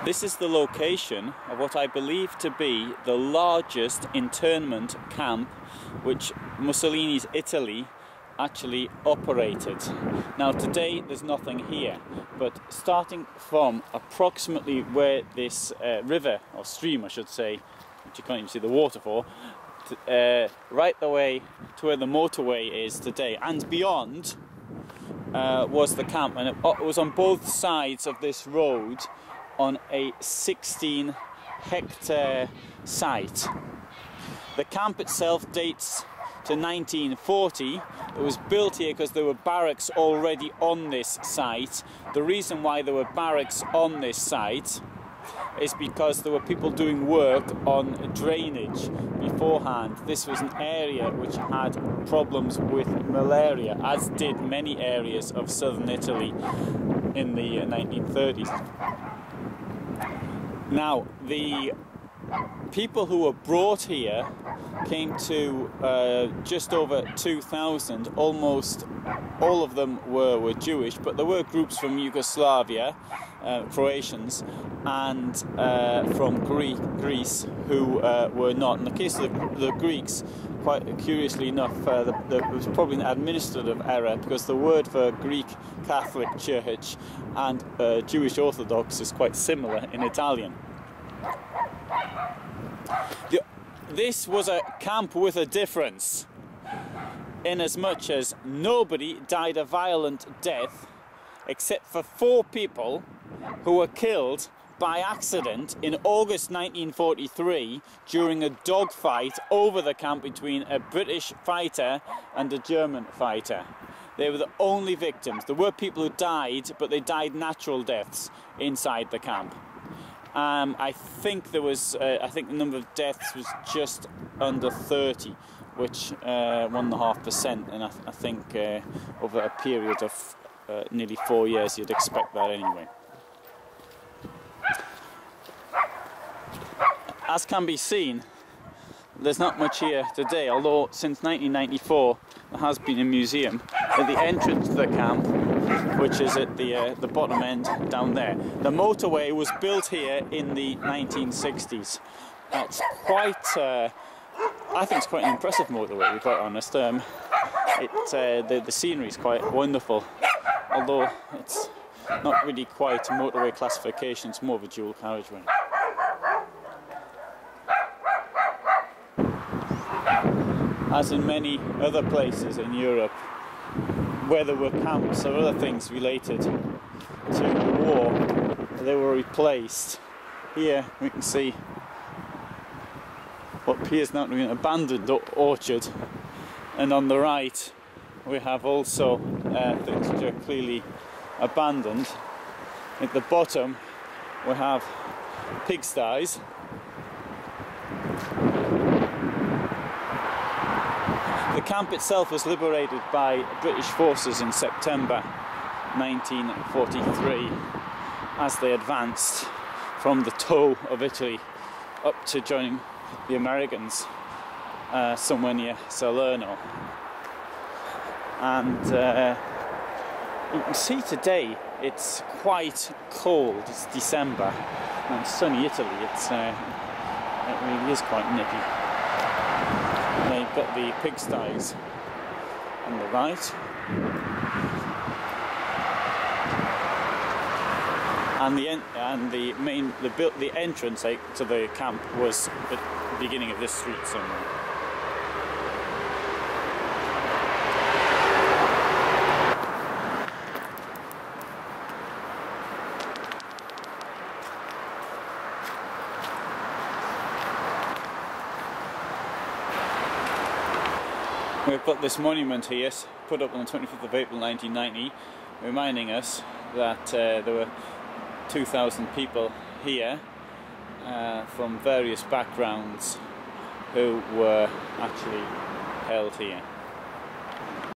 This is the location of what I believe to be the largest internment camp which Mussolini's Italy actually operated. Now today there's nothing here, but starting from approximately where this river, or stream I should say, which you can't even see the water for, right the way to where the motorway is today and beyond was the camp, and it was on both sides of this road on a 16-hectare site. The camp itself dates to 1940. It was built here because there were barracks already on this site. The reason why there were barracks on this site is because there were people doing work on drainage beforehand. This was an area which had problems with malaria, as did many areas of southern Italy in the 1930s. Now, the people who were brought here came to just over 2,000. Almost all of them were Jewish, but there were groups from Yugoslavia, Croatians, and from Greece who were not. In the case of the Greeks, quite curiously enough, there was probably an administrative error, because the word for Greek Catholic Church and Jewish Orthodox is quite similar in Italian. This was a camp with a difference, in as much as nobody died a violent death except for 4 people who were killed by accident in August 1943 during a dogfight over the camp between a British fighter and a German fighter. They were the only victims. There were people who died, but they died natural deaths inside the camp. I think there was, I think the number of deaths was just under 30, which 1.5%, and I think over a period of nearly 4 years you'd expect that anyway. As can be seen, there's not much here today, although since 1994 there has been a museum at the entrance to the camp, which is at the bottom end down there. The motorway was built here in the 1960s. It's quite, I think it's quite an impressive motorway, to be quite honest. The scenery is quite wonderful, although it's not really quite a motorway classification, it's more of a dual carriageway. As in many other places in Europe where there were camps or other things related to the war, they were replaced. Here we can see what appears now to be an abandoned orchard, and on the right we have also things which are clearly abandoned. At the bottom we have pigsties. The camp itself was liberated by British forces in September 1943 as they advanced from the toe of Italy up to joining the Americans somewhere near Salerno. And you can see today it's quite cold. It's December and sunny Italy. It really is quite nippy. They've got the pigsties on the right, and the entrance to the camp was at the beginning of this street somewhere. We've got this monument here, put up on the 25th of April 1990, reminding us that there were 2,000 people here from various backgrounds who were actually held here.